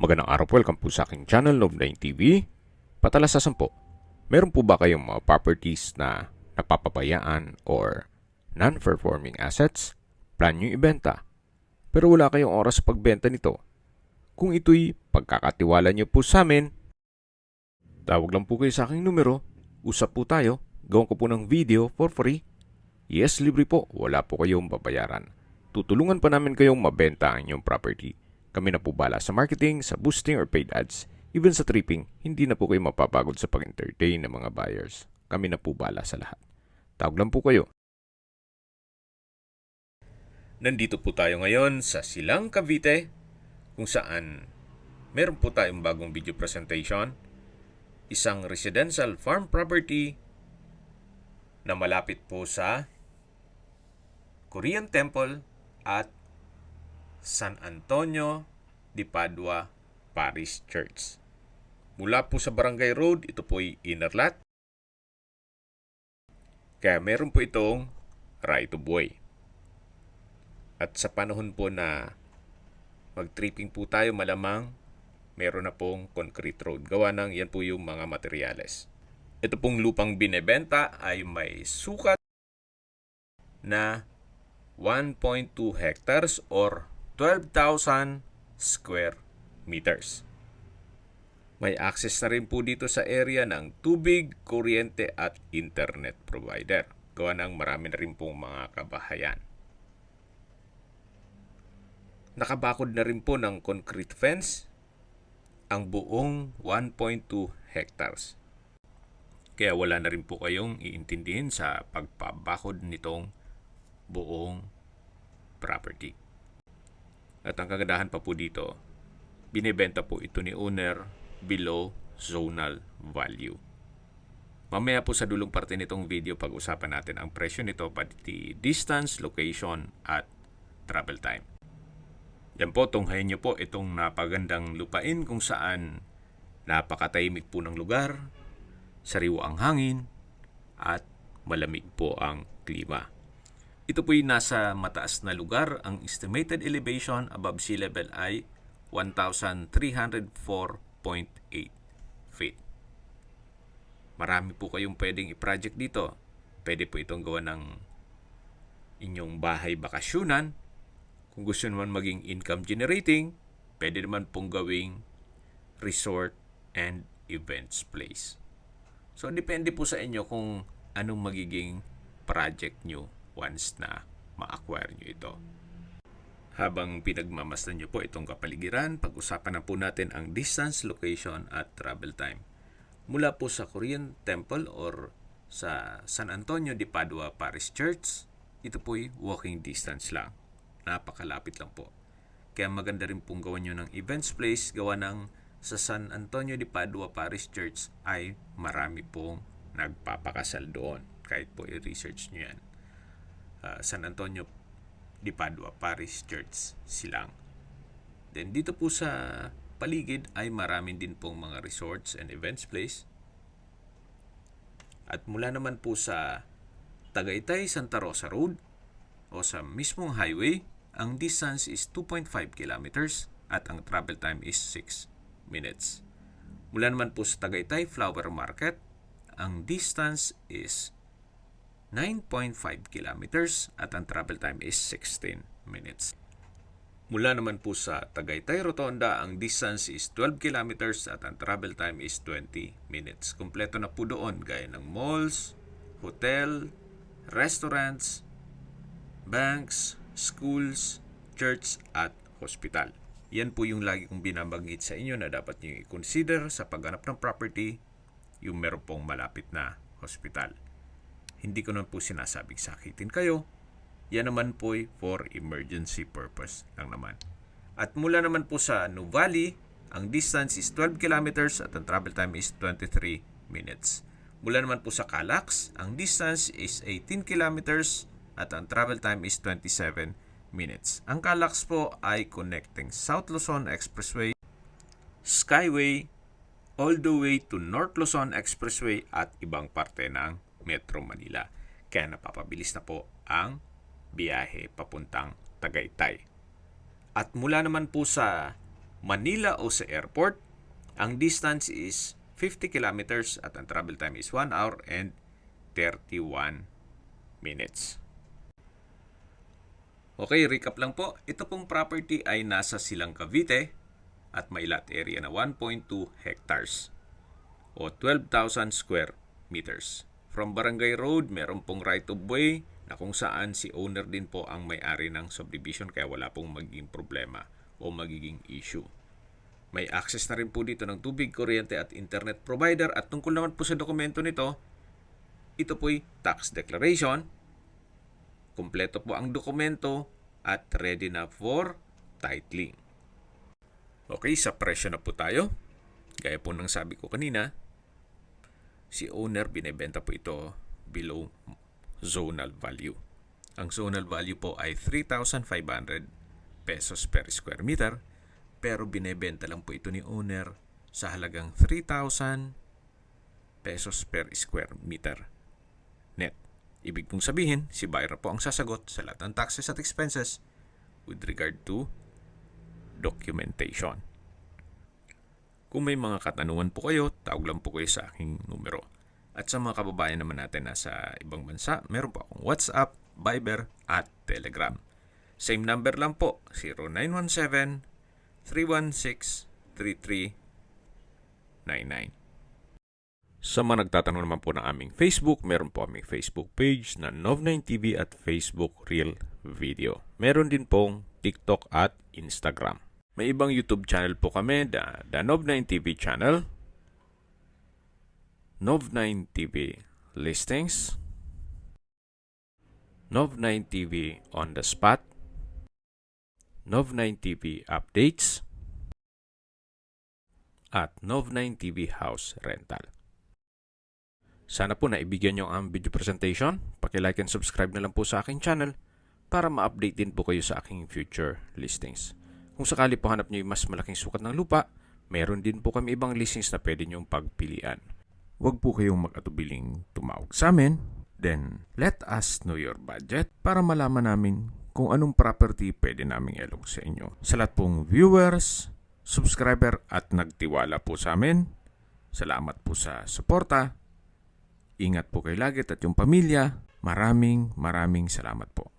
Magandang araw po, welcome po sa aking channel, Love9 TV. Patalasasan po, meron po ba kayong mga properties na napapabayaan or non-performing assets? Plan nyo ibenta, pero wala kayong oras sa pagbenta nito. Kung ito'y pagkakatiwala nyo po sa amin, tawag lang po kayo sa aking numero, usap po tayo, gawin ko po ng video for free. Yes, libre po, wala po kayong babayaran. Tutulungan pa namin kayong mabenta ang inyong property. Kami na po bala sa marketing, sa boosting or paid ads. Even sa tripping, hindi na po kayo mapapagod sa pag-entertain ng mga buyers. Kami na po bala sa lahat. Tawag lang po kayo. Nandito po tayo ngayon sa Silang, Cavite, kung saan meron po tayong bagong video presentation. Isang residential farm property na malapit po sa Korean Temple at San Antonio de Padua Parish Church. Mula po sa Barangay Road, ito po ay inner lot. Kaya meron po itong right of way. At sa panahon po na mag-tripping po tayo, malamang meron na pong concrete road. Gawa ng yan po yung mga materyales. Ito pong lupang binebenta ay may sukat na 1.2 hectares or 12,000 square meters. May access na rin po dito sa area ng tubig, kuryente at internet provider. Gawa ng marami na rin pong mga kabahayan. Nakabakod na rin po ng concrete fence ang buong 1.2 hectares. Kaya wala na rin po kayong iintindihin sa pagpabakod nitong buong property. At ang kagandahan pa po dito, binibenta po ito ni owner below zonal value. Mamaya po sa dulong parte nitong video, pag-usapan natin ang presyo nito, pati distance, location, at travel time. Yan po, tunghayin nyo po itong napagandang lupain kung saan napakatahimik po ng lugar, sariwa ang hangin, at malamig po ang klima. Ito po'y nasa mataas na lugar. Ang estimated elevation above sea level ay 1,304.8 feet. Marami po kayong pwedeng i-project dito. Pwede po itong gawa ng inyong bahay bakasyunan. Kung gusto naman maging income generating, pwede naman pong gawing resort and events place. So, depende po sa inyo kung anong magiging project nyo once na ma-acquire nyo ito. Habang pinagmamasdan nyo po itong kapaligiran, pag-usapan na po natin ang distance, location at travel time. Mula po sa Korean Temple or sa San Antonio de Padua Parish Church, ito po'y walking distance lang. Napakalapit lang po. Kaya maganda rin pong gawan nyo ng events place, gawa ng sa San Antonio de Padua Parish Church ay marami pong nagpapakasal doon. Kahit po i-research nyo yan. San Antonio de Padua Parish Church, Silang. Then dito po sa paligid ay maraming din pong mga resorts and events place. At mula naman po sa Tagaytay Santa Rosa Road o sa mismong highway, ang distance is 2.5 kilometers at ang travel time is 6 minutes. Mula naman po sa Tagaytay Flower Market, ang distance is 9.5 kilometers at ang travel time is 16 minutes. Mula naman po sa Tagaytay Rotonda, ang distance is 12 kilometers at ang travel time is 20 minutes. Kompleto na po doon gaya ng malls, hotel, restaurants, banks, schools, church at hospital. Yan po yung lagi kong binabanggit sa inyo na dapat nyo i-consider sa paghanap ng property, yung meron pong malapit na hospital. Hindi ko naman po sinasabing sakitin kayo. Yan naman po for emergency purpose lang naman. At mula naman po sa Nuvali, ang distance is 12 kilometers at ang travel time is 23 minutes. Mula naman po sa Calax, ang distance is 18 kilometers at ang travel time is 27 minutes. Ang Calax po ay connecting South Luzon Expressway, Skyway, all the way to North Luzon Expressway at ibang parte ng Metro Manila. Kaya napapabilis na po ang biyahe papuntang Tagaytay. At mula naman po sa Manila o sa airport, ang distance is 50 kilometers at ang travel time is 1 hour and 31 minutes. Okay, recap lang po. Ito pong property ay nasa Silang Cavite at may lot area na 1.2 hectares o 12,000 square meters. From Barangay Road, meron pong right of way na kung saan si owner din po ang may-ari ng subdivision kaya wala pong magiging problema o magiging issue. May access na rin po dito ng tubig, kuryente at internet provider at tungkol naman po sa dokumento nito, ito po'y tax declaration, kumpleto po ang dokumento at ready na for titling. Okay, sa presyo na po tayo. Gaya po ng sabi ko kanina, si owner binebenta po ito below zonal value. Ang zonal value po ay 3,500 pesos per square meter, pero binebenta lang po ito ni owner sa halagang 3,000 pesos per square meter net. Ibig pong sabihin, si buyer po ang sasagot sa lahat ng taxes at expenses with regard to documentation. Kung may mga katanungan po kayo, tawag lang po kayo sa aking numero. At sa mga kababayan naman natin na sa ibang bansa, meron po akong WhatsApp, Viber, at Telegram. Same number lang po, 0917-316-3399. Sa mga nagtatanong naman po ng aming Facebook, meron po aming Facebook page na Nov9TV at Facebook Real Video. Meron din pong TikTok at Instagram. May ibang YouTube channel po kami, the Nov9TV channel, Nov9TV Listings, Nov9TV On The Spot, Nov9TV Updates, at Nov9TV House Rental. Sana po naibigyan nyo ang video presentation. Paki-like and subscribe na lang po sa aking channel para ma-update din po kayo sa aking future listings. Kung sakali po hanap nyo yung mas malaking sukat ng lupa, meron din po kami ibang listings na pwede nyong pagpilian. Huwag po kayong mag-atubiling tumawag sa amin. Then, let us know your budget para malaman namin kung anong property pwede naming ilong sa inyo. Sa lahat pong viewers, subscriber at nagtiwala po sa amin, salamat po sa suporta. Ingat po kayo lagi at yung pamilya. Maraming salamat po.